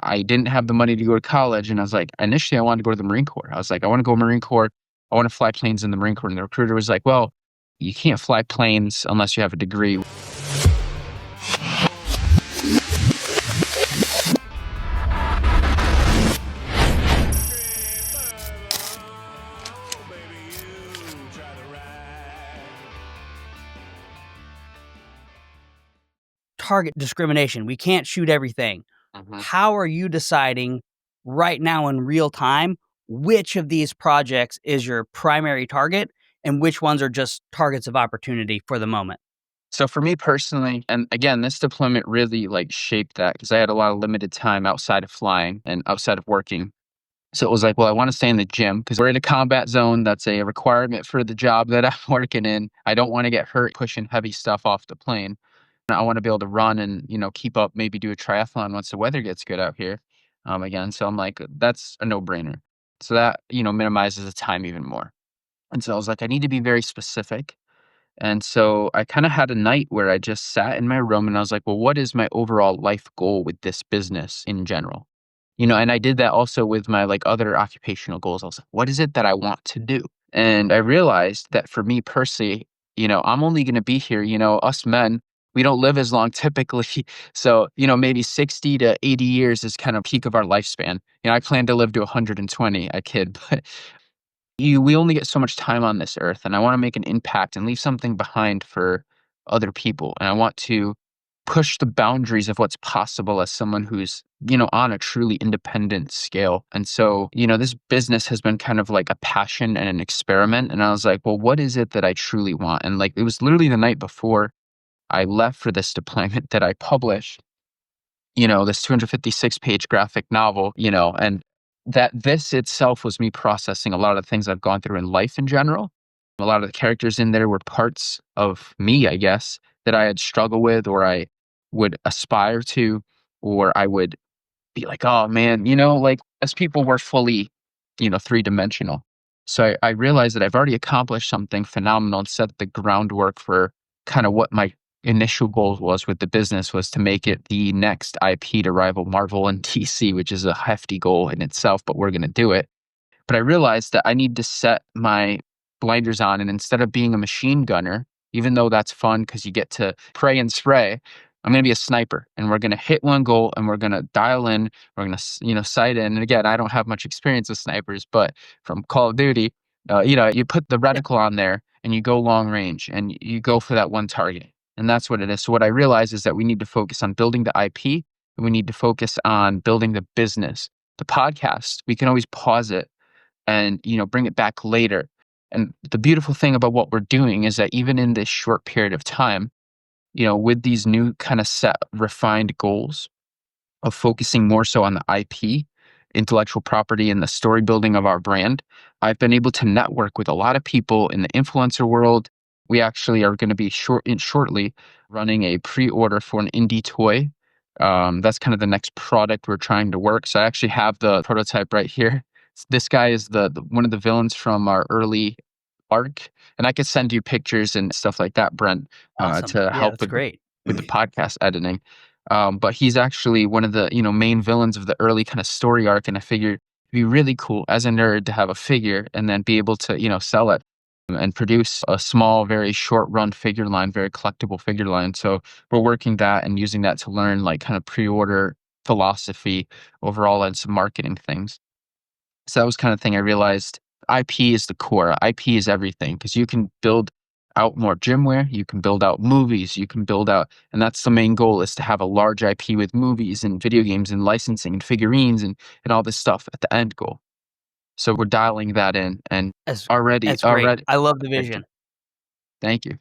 I didn't have the money to go to college. And I was like, initially, I wanted to go to the Marine Corps. I was like, I want to go Marine Corps. I want to fly planes in the Marine Corps. And the recruiter was like, well, you can't fly planes unless you have a degree. Target discrimination. We can't shoot everything. Mhm. How are you deciding right now in real time which of these projects is your primary target and which ones are just targets of opportunity for the moment? So for me personally, and again, this deployment really like shaped that because I had a lot of limited time outside of flying and outside of working. So it was like, well, I want to stay in the gym because we're in a combat zone. That's a requirement for the job that I'm working in. I don't want to get hurt pushing heavy stuff off the plane. I want to be able to run and, keep up, maybe do a triathlon once the weather gets good out here again. So I'm like, that's a no brainer. So that, minimizes the time even more. And so I was like, I need to be very specific. And so I kind of had a night where I just sat in my room and I was like, well, what is my overall life goal with this business in general? And I did that also with my like other occupational goals. I was like, what is it that I want to do? And I realized that for me personally, I'm only going to be here, us men, we don't live as long typically. So, maybe 60 to 80 years is kind of peak of our lifespan. I plan to live to 120, I kid, but we only get so much time on this earth, and I want to make an impact and leave something behind for other people. And I want to push the boundaries of what's possible as someone who's, on a truly independent scale. And so, this business has been kind of like a passion and an experiment. And I was like, well, what is it that I truly want? And like, it was literally the night before I left for this deployment that I published, this 256-page graphic novel, and that this itself was me processing a lot of the things I've gone through in life in general. A lot of the characters in there were parts of me, I guess, that I had struggled with or I would aspire to, or I would be like, oh man, like as people were fully, three-dimensional. So I realized that I've already accomplished something phenomenal and set the groundwork for kind of what my initial goal was with the business was to make it the next IP to rival Marvel and DC, which is a hefty goal in itself, but we're going to do it. But I realized that I need to set my blinders on. And instead of being a machine gunner, even though that's fun because you get to pray and spray, I'm going to be a sniper and we're going to hit one goal and we're going to dial in. We're going to, sight in. And again, I don't have much experience with snipers, but from Call of Duty, you put the Yeah. reticle on there and you go long range and you go for that one target. And that's what it is. So what I realized is that we need to focus on building the IP and we need to focus on building the business. The podcast, we can always pause it and bring it back later. And the beautiful thing about what we're doing is that even in this short period of time, with these new kind of set refined goals of focusing more so on the IP, intellectual property, and the story building of our brand, I've been able to network with a lot of people in the influencer world. We actually are going to be shortly running a pre-order for an indie toy. That's kind of the next product we're trying to work. So I actually have the prototype right here. This guy is the one of the villains from our early arc, and I could send you pictures and stuff like that, Brent, Awesome. to Yeah, help that's great. with the podcast editing. But he's actually one of the main villains of the early kind of story arc, and I figured it'd be really cool as a nerd to have a figure and then be able to sell it and produce a small, very short run figure line, very collectible figure line. So we're working that and using that to learn like kind of pre-order philosophy overall and some marketing things. So that was kind of thing I realized IP is the core. IP is everything because you can build out more gymwear, you can build out movies, you can build out, and that's the main goal is to have a large IP with movies and video games and licensing and figurines and all this stuff at the end goal. So we're dialing that in and That's already, that's great. I love the thank you. vision. Thank you.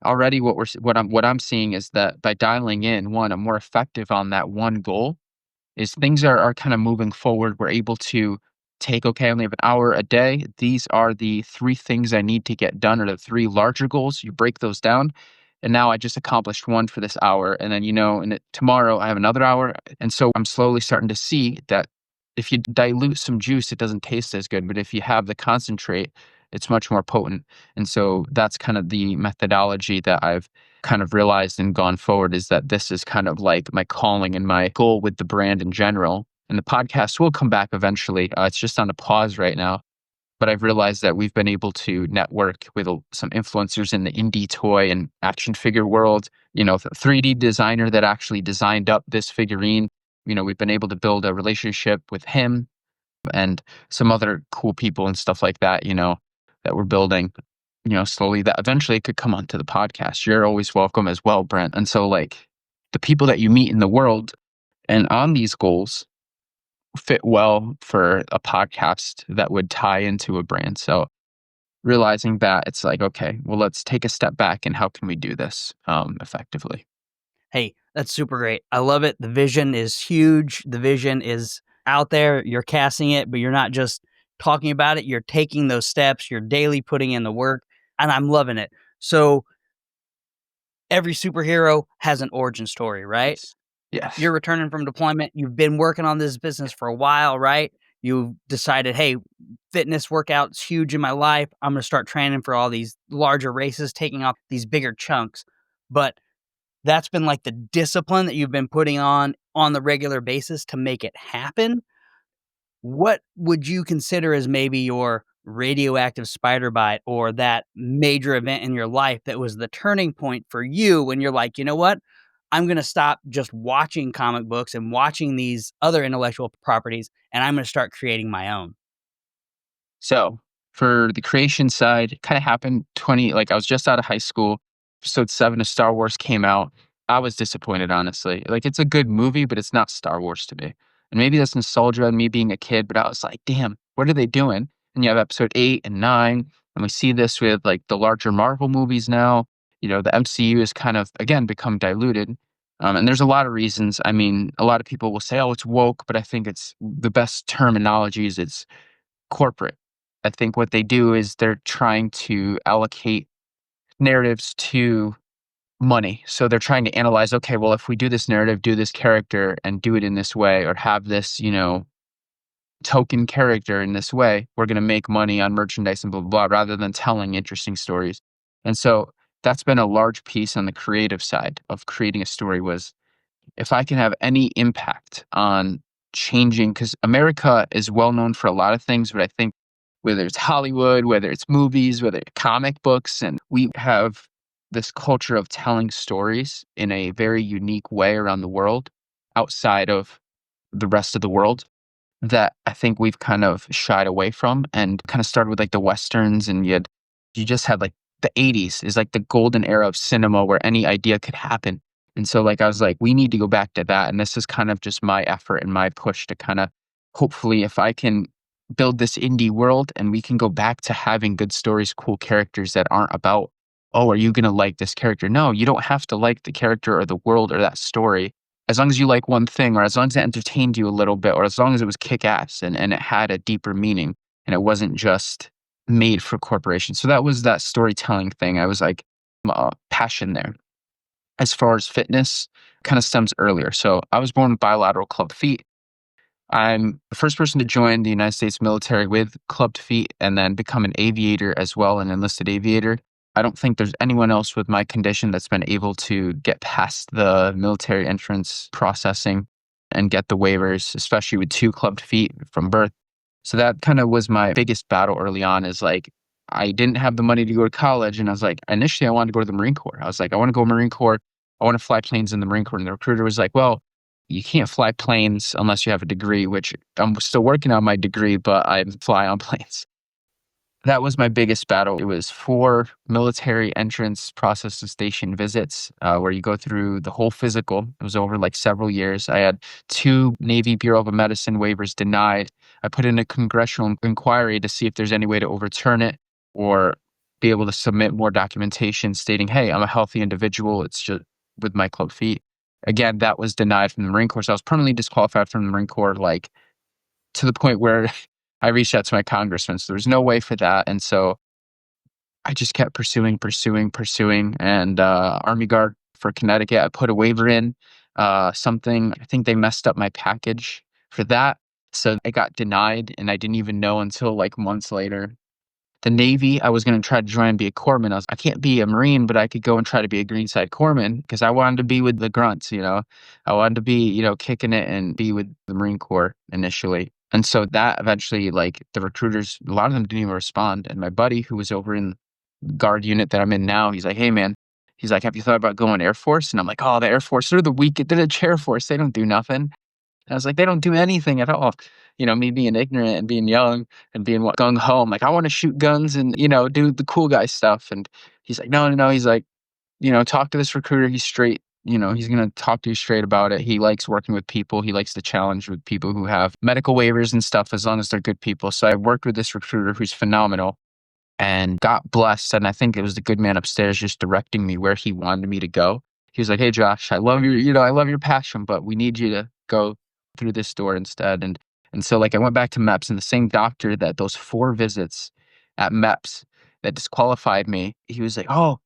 Already what I'm seeing is that by dialing in, one, I'm more effective on that one goal is things are kind of moving forward. We're able to take, okay, I only have an hour a day. These are the three things I need to get done, or the three larger goals. You break those down. And now I just accomplished one for this hour. And then, tomorrow I have another hour. And so I'm slowly starting to see that if you dilute some juice, it doesn't taste as good. But if you have the concentrate, it's much more potent. And so that's kind of the methodology that I've kind of realized and gone forward is that this is kind of like my calling and my goal with the brand in general And the podcast will come back eventually. It's just on a pause right now. But I've realized that we've been able to network with some influencers in the indie toy and action figure world. The 3D designer that actually designed up this figurine. We've been able to build a relationship with him and some other cool people and stuff like that, that we're building, slowly, that eventually could come onto the podcast. You're always welcome as well, Brent. And so, like, the people that you meet in the world and on these goals fit well for a podcast that would tie into a brand. So realizing that, it's like, okay, well, let's take a step back and how can we do this effectively? Hey, that's super great. I love it. The vision is huge. The vision is out there. You're casting it, but you're not just talking about it. You're taking those steps. You're daily putting in the work, and I'm loving it. So every superhero has an origin story, right? Yes. Yes. You're returning from deployment. You've been working on this business for a while, right? You decided, hey, fitness workout's huge in my life. I'm going to start training for all these larger races, taking off these bigger chunks. But that's been like the discipline that you've been putting on the regular basis to make it happen. What would you consider as maybe your radioactive spider bite or that major event in your life that was the turning point for you when you're like, you know what? I'm going to stop just watching comic books and watching these other intellectual properties, and I'm going to start creating my own. So for the creation side, it kind of happened like I was just out of high school. Episode 7 of Star Wars came out. I was disappointed, honestly. Like, it's a good movie, but it's not Star Wars to me. And maybe that's nostalgia and me being a kid, but I was like, damn, what are they doing? And you have episode 8 and 9, and we see this with like the larger Marvel movies now. The MCU has kind of, again, become diluted. And there's a lot of reasons. I mean, a lot of people will say, oh, it's woke, but I think it's the best terminology is it's corporate. I think what they do is they're trying to allocate narratives to money. So they're trying to analyze, okay, well, if we do this narrative, do this character, and do it in this way, or have this, token character in this way, we're going to make money on merchandise and blah, blah, blah, rather than telling interesting stories. And so that's been a large piece on the creative side of creating a story was if I can have any impact on changing, because America is well known for a lot of things, but I think whether it's Hollywood, whether it's movies, whether it's comic books, and we have this culture of telling stories in a very unique way around the world outside of the rest of the world that I think we've kind of shied away from and kind of started with like the Westerns and you just had like the 80s is like the golden era of cinema where any idea could happen. And so like I was like, we need to go back to that. And this is kind of just my effort and my push to kind of hopefully if I can build this indie world and we can go back to having good stories, cool characters that aren't about, oh, are you gonna like this character? No, you don't have to like the character or the world or that story as long as you like one thing or as long as it entertained you a little bit or as long as it was kick-ass and it had a deeper meaning and it wasn't just made for corporations. So that was that storytelling thing. I was like, passion there. As far as fitness, kind of stems earlier. So I was born with bilateral club feet. I'm the first person to join the United States military with clubbed feet and then become an aviator as well, an enlisted aviator. I don't think there's anyone else with my condition that's been able to get past the military entrance processing and get the waivers, especially with 2 clubbed feet from birth. So that kind of was my biggest battle early on is like, I didn't have the money to go to college. And I was like, initially I wanted to go to the Marine Corps. I was like, I want to go Marine Corps. I want to fly planes in the Marine Corps. And the recruiter was like, well, you can't fly planes unless you have a degree, which I'm still working on my degree, but I fly on planes. That was my biggest battle. It was 4 military entrance process and station visits where you go through the whole physical. It was over like several years. I had 2 Navy Bureau of Medicine waivers denied. I put in a congressional inquiry to see if there's any way to overturn it or be able to submit more documentation stating, hey, I'm a healthy individual. It's just with my club feet. Again, that was denied from the Marine Corps. So I was permanently disqualified from the Marine Corps, like to the point where I reached out to my congressman. So there was no way for that. And so I just kept pursuing. And Army Guard for Connecticut, I put a waiver in. Something, I think they messed up my package for that. So it got denied. And I didn't even know until like months later. The Navy, I was going to try to join and be a corpsman. I can't be a Marine, but I could go and try to be a Greenside corpsman because I wanted to be with the grunts, you know. I wanted to be, you know, kicking it and be with the Marine Corps initially. And so that eventually, like the recruiters, a lot of them didn't even respond. And my buddy who was over in the guard unit that I'm in now, he's like, hey man, he's like, have you thought about going Air Force? And I'm like, oh, the Air Force, they're the weak, they're the Air Force. They don't do nothing. I was like, "They don't do anything at all." You know, me being ignorant and being young and being what gung ho, I'm like, "I wanna shoot guns and, you know, do the cool guy stuff." And he's like, "No, no, no." He's like, you know, "Talk to this recruiter. He's straight. You know, he's gonna talk to you straight about it. He likes working with people. He likes the challenge with people who have medical waivers and stuff as long as they're good people." So I worked with this recruiter who's phenomenal and got blessed. And I think it was the good man upstairs just directing me where he wanted me to go. He was like, "Hey, Josh, I love your, you know, I love your passion, but we need you to go through this door instead." And so like I went back to MEPS, and the same doctor that those 4 visits at MEPS that disqualified me, he was like, "Oh,"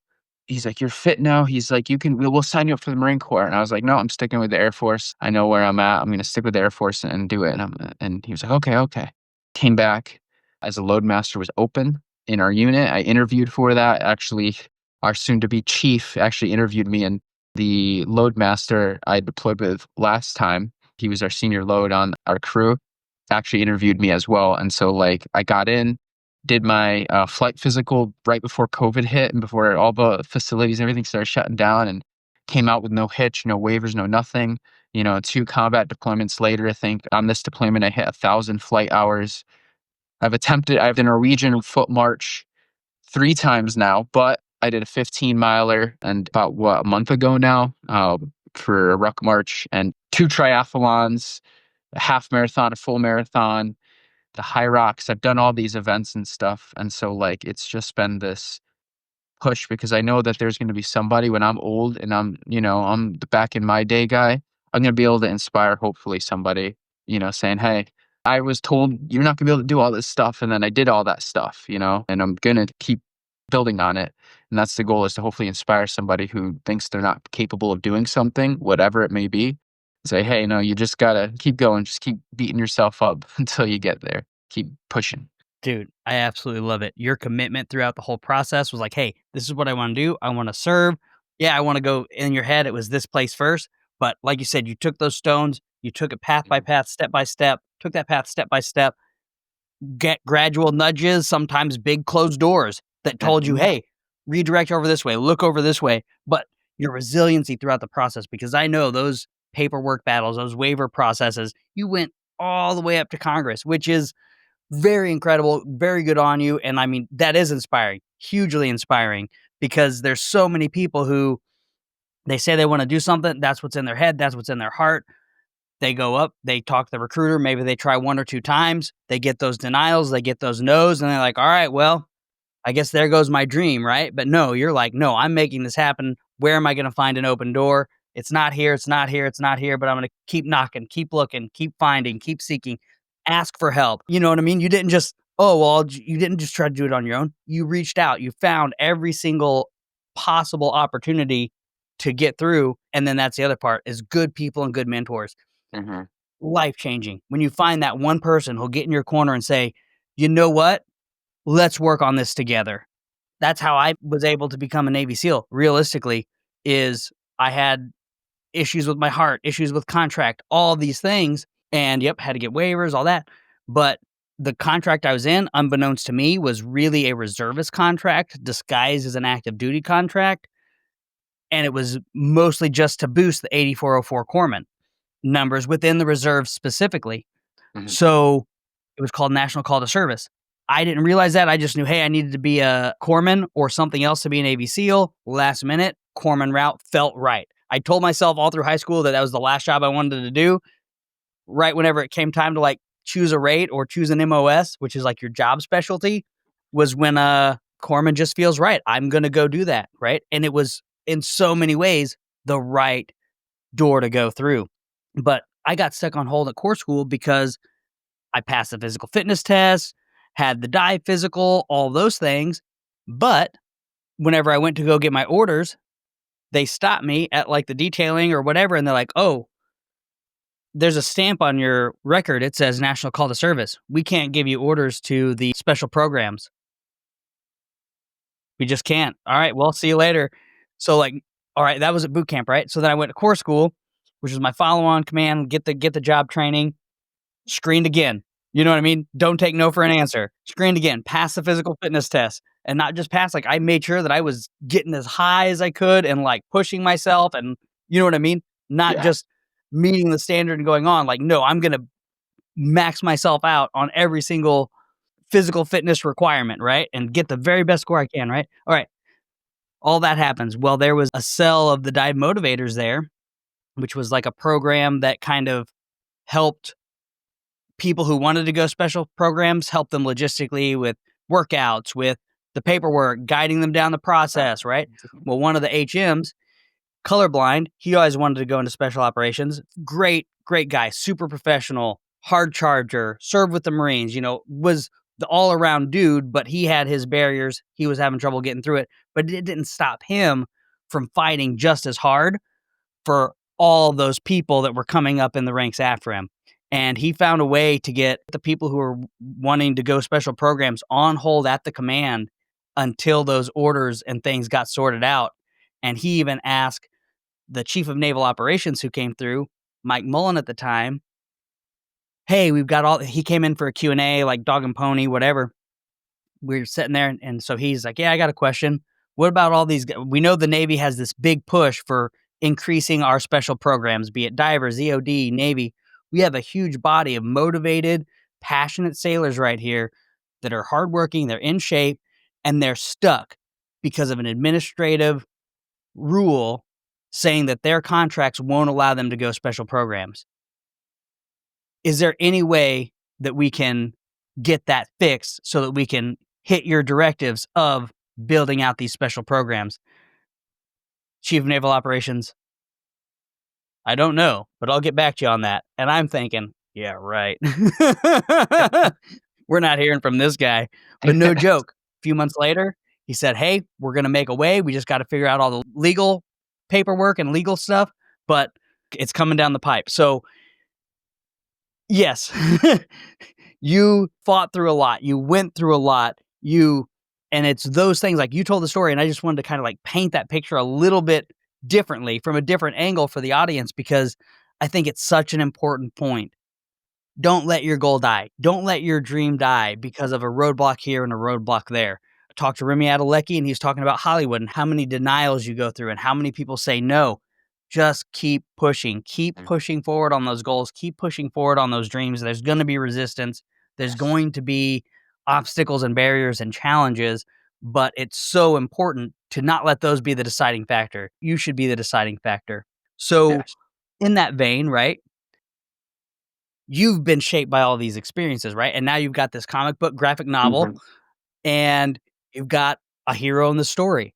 he's like, "You're fit now." He's like, we'll sign you up for the Marine Corps." And I was like, "No, I'm sticking with the Air Force. I know where I'm at. I'm gonna stick with the Air Force and do it." And he was like, "Okay, okay." Came back as a loadmaster was open in our unit. I interviewed for that. Actually, our soon to be chief actually interviewed me, and the loadmaster I deployed with last time, he was our senior load on our crew, actually interviewed me as well. And so like I got in, did my flight physical right before COVID hit and before all the facilities and everything started shutting down, and came out with no hitch, no waivers, no nothing. You know, 2 combat deployments later, I think on this deployment, I hit 1,000 flight hours. I've the Norwegian foot march 3 times now, but I did a 15 miler and about what, a month ago now, for a ruck march, and 2 triathlons, a half marathon, a full marathon, the High Rocks. I've done all these events and stuff. And so like it's just been this push because I know that there's going to be somebody when I'm old and I'm, you know, I'm the back in my day guy. I'm going to be able to inspire hopefully somebody, you know, saying, "Hey, I was told you're not going to be able to do all this stuff. And then I did all that stuff, you know, and I'm going to keep building on it." And that's the goal, is to hopefully inspire somebody who thinks they're not capable of doing something, whatever it may be. Say, "Hey, no, you just got to keep going. Just keep beating yourself up until you get there. Keep pushing." Dude, I absolutely love it. Your commitment throughout the whole process was like, "Hey, this is what I wanna do. I wanna serve. Yeah, I wanna go." In your head, it was this place first, but like you said, you took those stones, you took it path by Mhm. path, step by step, took that path step by step, get gradual nudges, sometimes big closed doors that told you, Mhm. "Hey, redirect over this way, look over this way." But your resiliency throughout the process, because I know those paperwork battles, those waiver processes, you went all the way up to Congress, which is very incredible, very good on you, and I mean, that is inspiring, hugely inspiring, because there's so many people who they say they wanna do something, that's what's in their head, that's what's in their heart. They go up, they talk to the recruiter, maybe they try 1 or 2 times, they get those denials, they get those no's, and they're like, "Alright, well, I guess there goes my dream," right? But no, you're like, "No, I'm making this happen. Where am I gonna find an open door? It's not here, it's not here, it's not here, but I'm gonna keep knocking, keep looking, keep finding, keep seeking, ask for help." You know what I mean? You didn't just, "Oh, well, you didn't just try to do it on your own. You reached out, you found every single possible opportunity to get through." And then that's the other part, is good people and good mentors. Mhm. Life changing. When you find that one person who'll get in your corner and say, "You know what? Let's work on this together." That's how I was able to become a Navy SEAL, realistically, is I had issues with my heart, issues with contract, all these things, and yep, had to get waivers, all that. But the contract I was in, unbeknownst to me, was really a reservist contract disguised as an active duty contract, and it was mostly just to boost the 8404 corpsman numbers within the reserve specifically. Mhm. So, it was called National Call to Service. I didn't realize that, I just knew, hey, I needed to be a corpsman or something else to be a Navy SEAL. Last minute, corpsman route felt right. I told myself all through high school that that was the last job I wanted to do. Right whenever it came time to, like, choose a rate or choose an MOS, which is, like, your job specialty, was when, corpsman just feels right. I'm gonna go do that, right? And it was, in so many ways, the right door to go through. But I got stuck on hold at Corps School because I passed the physical fitness test, had the dive physical, all those things. But whenever I went to go get my orders, they stopped me at like the detailing or whatever. And they're like, "Oh, there's a stamp on your record. It says National Call to Service. We can't give you orders to the special programs." We just can't. All right, well, see you later. So, like, all right, that was at boot camp, right? So then I went to core school, which was my follow-on command, get the job training, screened again. You know what I mean? Don't take no for an answer. Screened again, pass the physical fitness test, and not just pass, like, I made sure that I was getting as high as I could and, like, pushing myself and you know what I mean? Not Yeah. just meeting the standard and going on, like, no, I'm gonna max myself out on every single physical fitness requirement, right? And get the very best score I can, right? All right. All that happens. Well, there was a cell of the Dive Motivators there, which was like a program that kind of helped people who wanted to go special programs, help them logistically with workouts, with the paperwork, guiding them down the process, right? Well, one of the HMs, colorblind, he always wanted to go into special operations. Great, great guy, super professional, hard charger, served with the Marines, was the all around dude, but he had his barriers. He was having trouble getting through it, but it didn't stop him from fighting just as hard for all those people that were coming up in the ranks after him. And he found a way to get the people who were wanting to go special programs on hold at the command until those orders and things got sorted out. And he even asked the chief of naval operations who came through, Mike Mullen at the time, hey, he came in for a Q&A, like dog and pony, whatever. We were sitting there, and so he's like, yeah, I got a question. What about all these? We know the Navy has this big push for increasing our special programs, be it divers, EOD, Navy. We have a huge body of motivated, passionate sailors right here that are hardworking, they're in shape, and they're stuck because of an administrative rule saying that their contracts won't allow them to go special programs. Is there any way that we can get that fixed so that we can hit your directives of building out these special programs? Chief of Naval Operations, I don't know, but I'll get back to you on that. And I'm thinking, yeah, right. We're not hearing from this guy. But no joke. A few months later, he said, hey, we're going to make a way. We just got to figure out all the legal paperwork and legal stuff, but it's coming down the pipe. So, yes, you fought through a lot. You went through a lot. And it's those things, like you told the story, and I just wanted to kind of like paint that picture a little bit differently from a different angle for the audience, because I think it's such an important point. Don't let your goal die. Don't let your dream die because of a roadblock here and a roadblock there. I talked to Remy Adelecki, and he's talking about Hollywood and how many denials you go through and how many people say no. Just keep pushing. Keep pushing forward on those goals. Keep pushing forward on those dreams. There's going to be resistance. There's going to be obstacles and barriers and challenges, but it's so important to not let those be the deciding factor. You should be the deciding factor. So, Yes. in that vein, right? You've been shaped by all these experiences, right? And now you've got this comic book graphic novel, Mhm. and you've got a hero in the story.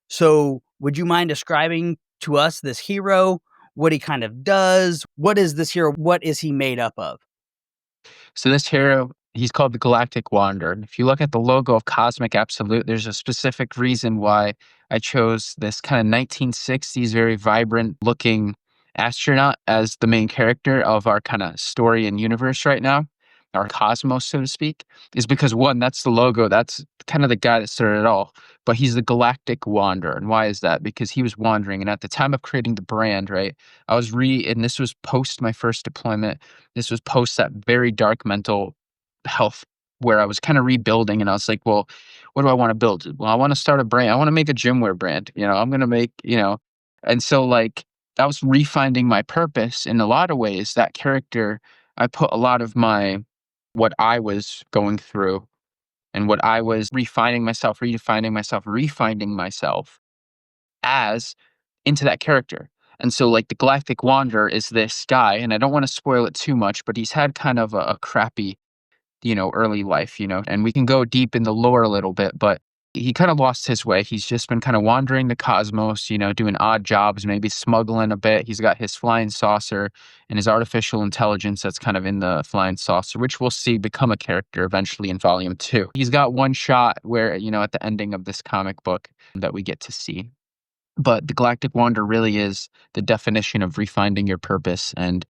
So, would you mind describing to us this hero, what he kind of does? What is this hero? What is he made up of? So this hero, he's called the Galactic Wanderer. And if you look at the logo of Cosmic Absolute, there's a specific reason why I chose this kind of 1960s, very vibrant looking astronaut as the main character of our kind of story and universe right now, our cosmos, so to speak, is because one, that's the logo. That's kind of the guy that started it all. But he's the Galactic Wanderer. And why is that? Because he was wandering. And at the time of creating the brand, right, and this was post my first deployment. This was post that very dark mental health where I was kind of rebuilding, and I was like, well, what do I want to build? Well, I want to start a brand. I want to make a gym wear brand. I'm going to make, and so like I was refinding my purpose in a lot of ways. That character, I put a lot of what I was going through and what I was refining myself, redefining myself, refinding myself as into that character. And so, like, the Galactic Wanderer is this guy, and I don't want to spoil it too much, but he's had kind of a crappy, early life, and we can go deep in the lore a little bit, but he kind of lost his way. He's just been kind of wandering the cosmos, doing odd jobs, maybe smuggling a bit. He's got his flying saucer and his artificial intelligence that's kind of in the flying saucer, which we'll see become a character eventually in volume 2. He's got one shot where, at the ending of this comic book that we get to see. But the Galactic Wanderer really is the definition of refinding your purpose and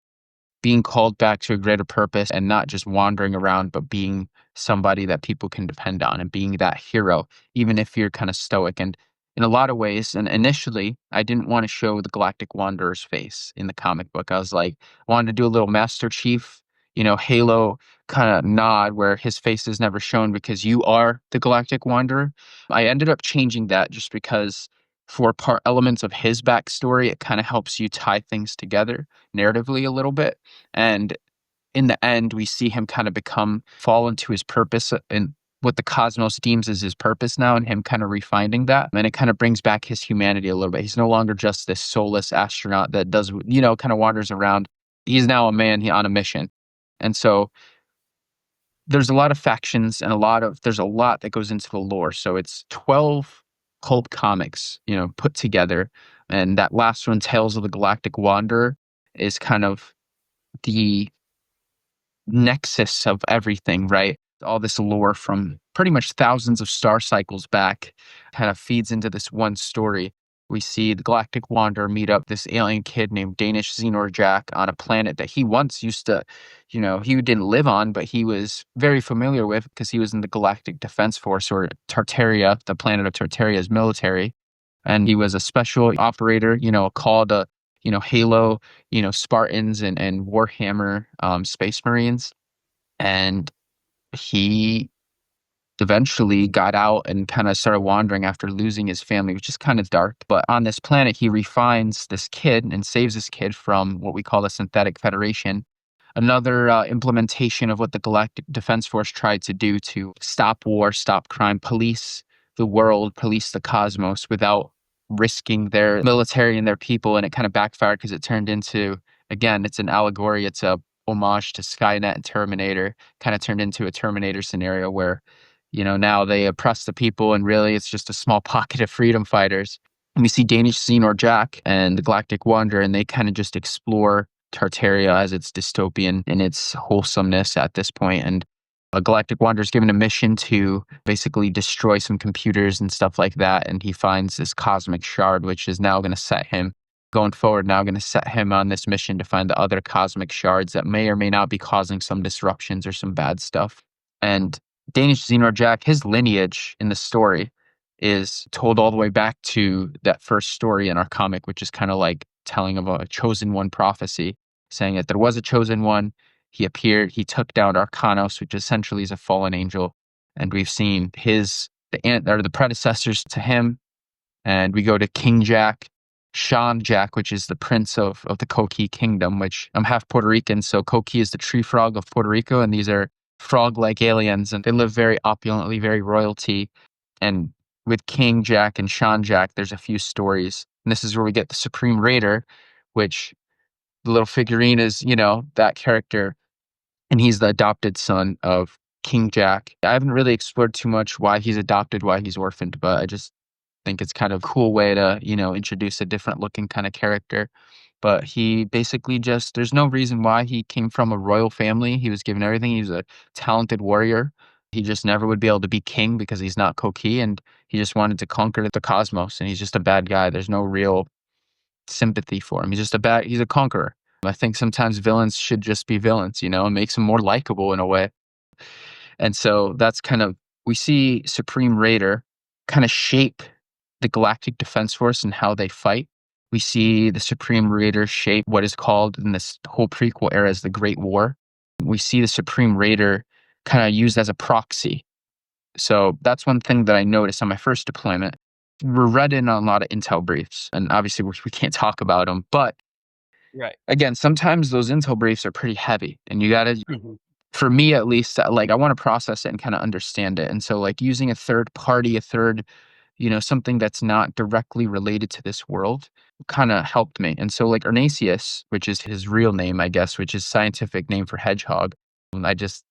being called back to a greater purpose and not just wandering around, but being somebody that people can depend on and being that hero, even if you're kind of stoic. And in a lot of ways, and initially, I didn't want to show the Galactic Wanderer's face in the comic book. I was like, wanted to do a little Master Chief, Halo kind of nod where his face is never shown because you are the Galactic Wanderer. I ended up changing that just because for part elements of his backstory, it kind of helps you tie things together narratively a little bit. And in the end, we see him kind of fall into his purpose and what the cosmos deems as his purpose now, and him kind of refining that. And it kind of brings back his humanity a little bit. He's no longer just this soulless astronaut that does, kind of wanders around. He's now a man on a mission. And so there's a lot of factions and there's a lot that goes into the lore. So it's 12 cult comics, put together. And that last one, Tales of the Galactic Wanderer, is kind of the nexus of everything, right? All this lore from pretty much thousands of star cycles back kind of feeds into this one story. We see the Galactic Wanderer meet up this alien kid named Danish Xenor Jack on a planet that he once used to, he didn't live on, but he was very familiar with because he was in the Galactic Defense Force, or Tartaria, the planet of Tartaria's military. And he was a special operator, called Halo, Spartans and Warhammer Space Marines. And he eventually got out and kind of started wandering after losing his family, which is kind of dark. But on this planet, he refines this kid and saves this kid from what we call the Synthetic Federation. Another implementation of what the Galactic Defense Force tried to do to stop war, stop crime, police the world, police the cosmos without risking their military and their people. And it kind of backfired because it turned into, again, it's an allegory. It's a homage to Skynet and Terminator, kind of turned into a Terminator scenario where, now they oppress the people and really it's just a small pocket of freedom fighters. And we see Danish Xenor Jack and the Galactic Wanderer, and they kind of just explore Tartaria as its dystopian in its wholesomeness at this point. And a Galactic Wanderer is given a mission to basically destroy some computers and stuff like that. And he finds this cosmic shard, which is now going to set him going forward, on this mission to find the other cosmic shards that may or may not be causing some disruptions or some bad stuff. And Danish Xenor Jack, his lineage in the story is told all the way back to that first story in our comic, which is kind of like telling of a chosen one prophecy, saying that there was a chosen one. He appeared, he took down Arcanos, which essentially is a fallen angel. And we've seen the predecessors to him. And we go to King Jack, Sean Jack, which is the prince of the Coqui kingdom, which I'm half Puerto Rican. So Coqui is the tree frog of Puerto Rico. And these are frog-like aliens. And they live very opulently, very royalty. And with King Jack and Sean Jack, there's a few stories. And this is where we get the Supreme Raider, which the little figurine is, that character. And he's the adopted son of King Jack. I haven't really explored too much why he's adopted, why he's orphaned, but I just think it's kind of a cool way to, introduce a different looking kind of character. But he basically there's no reason why. He came from a royal family. He was given everything. He was a talented warrior. He just never would be able to be king because he's not Coqui, and he just wanted to conquer the cosmos, and he's just a bad guy. There's no real sympathy for him. He's a conqueror. I think sometimes villains should just be villains, and makes them more likable in a way. And so that's we see Supreme Raider kind of shape the Galactic Defense Force and how they fight. We see the Supreme Raider shape what is called in this whole prequel era as the Great War. We see the Supreme Raider kind of used as a proxy. So that's one thing that I noticed on my first deployment. We're read in on a lot of intel briefs, and obviously we can't talk about them, but Right. again, sometimes those intel briefs are pretty heavy, and you got to, for me at least, I want to process it and kind of understand it. And so using a third party, something that's not directly related to this world kind of helped me. And so Ernaceus, which is his real name, I guess, which is scientific name for hedgehog, I just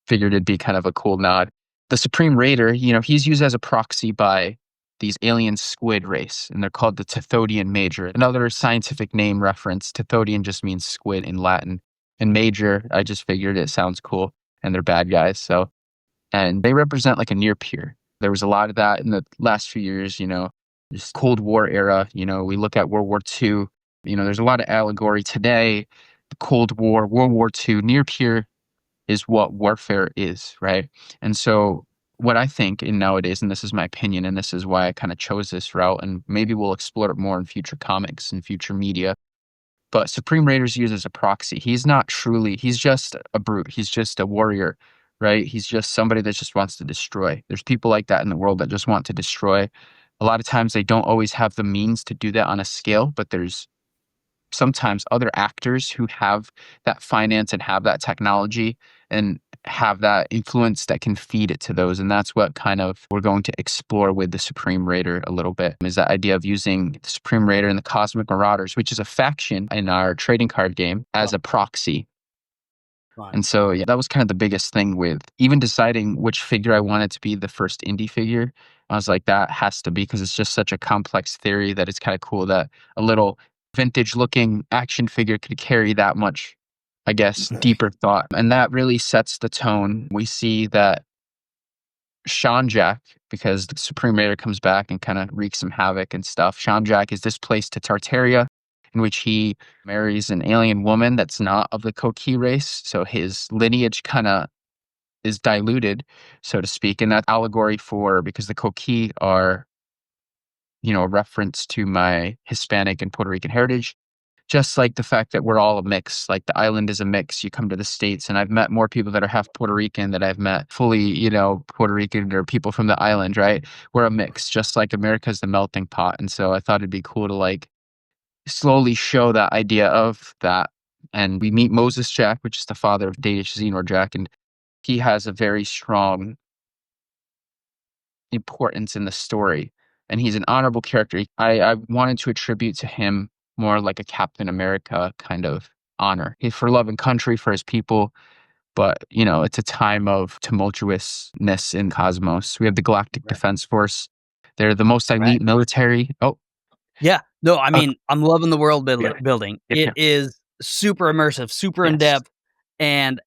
figured it'd be kind of a cool nod. The Supreme Raider, he's used as a proxy by these alien squid race, and they're called the Tethodian Major. Another scientific name reference, Tethodian just means squid in Latin. And Major, I just figured it sounds cool, and they're bad guys. So, and they represent a near peer. There was a lot of that in the last few years, this Cold War era. We look at World War II, there's a lot of allegory today. The Cold War, World War II, near peer is what warfare is, right? And so what I think in nowadays, and this is my opinion, and this is why I kind of chose this route, and maybe we'll explore it more in future comics and future media. But Supreme Raider's used as a proxy. He's not truly, he's just a brute. He's just a warrior, right? He's just somebody that just wants to destroy. There's people like that in the world that just want to destroy. A lot of times they don't always have the means to do that on a scale, but there's sometimes other actors who have that finance and have that technology and have that influence that can feed it to those. And that's what kind of we're going to explore with the Supreme Raider a little bit, is that idea of using the Supreme Raider and the Cosmic Marauders, which is a faction in our trading card game, as a proxy. Fine. And so, yeah, that was kind of the biggest thing with even deciding which figure I wanted to be the first indie figure. I was like, that has to be, because it's just such a complex theory that it's kind of cool that a little vintage looking action figure could carry that much, I guess, deeper thought. And that really sets the tone. We see that Sean Jack, because the Supreme Raider comes back and kind of wreaks some havoc and stuff. Sean Jack is displaced to Tartaria, in which he marries an alien woman that's not of the Koki race. So his lineage kind of is diluted, so to speak. And that allegory for, because the Koki are, a reference to my Hispanic and Puerto Rican heritage. Just like the fact that we're all a mix, like the island is a mix. You come to the States, and I've met more people that are half Puerto Rican that I've met fully, Puerto Rican or people from the island, right? We're a mix, just like America's the melting pot. And so I thought it'd be cool to like slowly show that idea of that. And we meet Moses Jack, which is the father of Danish Xenor Jack, and he has a very strong importance in the story. And he's an honorable character. I wanted to attribute to him more like a Captain America kind of honor. He's for love and country, for his people. But, it's a time of tumultuousness in cosmos. We have the Galactic Defense Force. They're the most elite military. Oh, Yeah. No, I uh, mean, I'm loving the world yeah. building. Yep, It yep. is super immersive, super in Yes. depth, and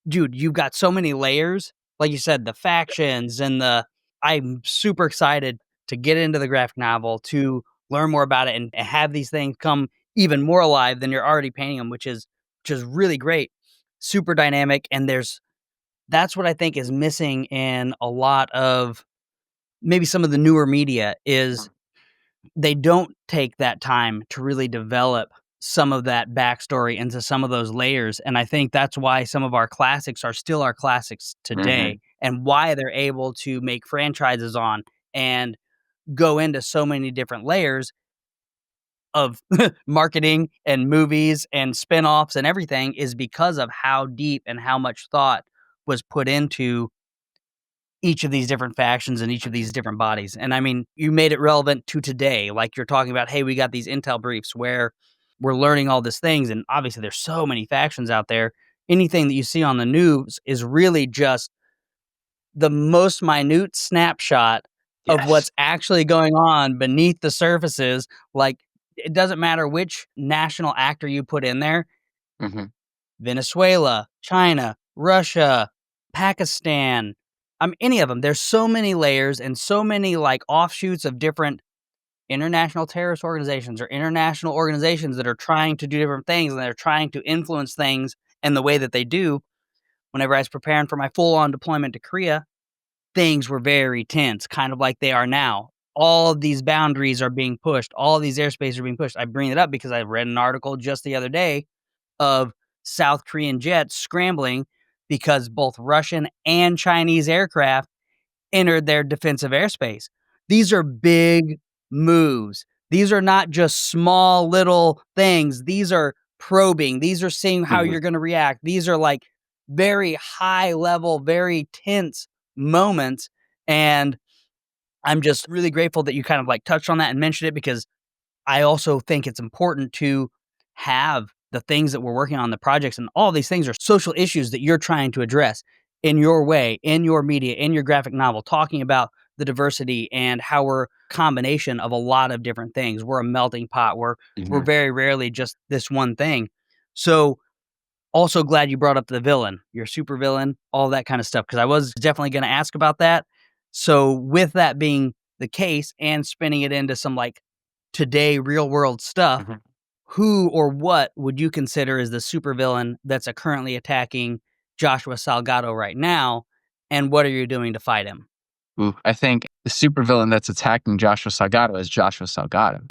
dude, you've got so many layers. Like you said, the factions and I'm super excited to get into the graphic novel, to learn more about it and have these things come even more alive than you're already painting them, which is really great. Super dynamic, and that's what I think is missing in a lot of maybe some of the newer media is they don't take that time to really develop some of that backstory into some of those layers. And I think that's why some of our classics are still our classics today, and why they're able to make franchises on and go into so many different layers of marketing and movies and spin-offs and everything, is because of how deep and how much thought was put into each of these different factions and each of these different bodies. And I mean, you made it relevant to today. Like you're talking about, hey, we got these intel briefs where we're learning all these things. And obviously there's so many factions out there. Anything that you see on the news is really just the most minute snapshot of Yes. what's actually going on beneath the surfaces. Like it doesn't matter which national actor you put in there, hmm Venezuela, China, Russia, Pakistan, any of them. There's so many layers and so many like offshoots of different international terrorist organizations or international organizations that are trying to do different things, and they're trying to influence things in the way that they do. Whenever I was preparing for my full-on deployment to Korea, things were very tense, kind of like they are now. All of these boundaries are being pushed. All of these airspaces are being pushed. I bring it up because I read an article just the other day of South Korean jets scrambling because both Russian and Chinese aircraft entered their defensive airspace. These are big moves. These are not just small little things. These are probing. These are seeing how hmm you're going to react. These are like very high level, very tense moments. And I'm just really grateful that you kind of like touched on that and mentioned it, because I also think it's important to have the things that we're working on, the projects, and all these things are social issues that you're trying to address in your way, in your media, in your graphic novel, talking about the diversity and how we're a combination of a lot of different things. We're a melting pot. We're hmm very rarely just this one thing. So also glad you brought up the villain, your super villain, all that kind of stuff, because I was definitely going to ask about that. So with that being the case and spinning it into some like today real world stuff, hmm who or what would you consider is the supervillain that's currently attacking Joshua Salgado right now, and what are you doing to fight him? Ooh, I think the supervillain that's attacking Joshua Salgado is Joshua Salgado.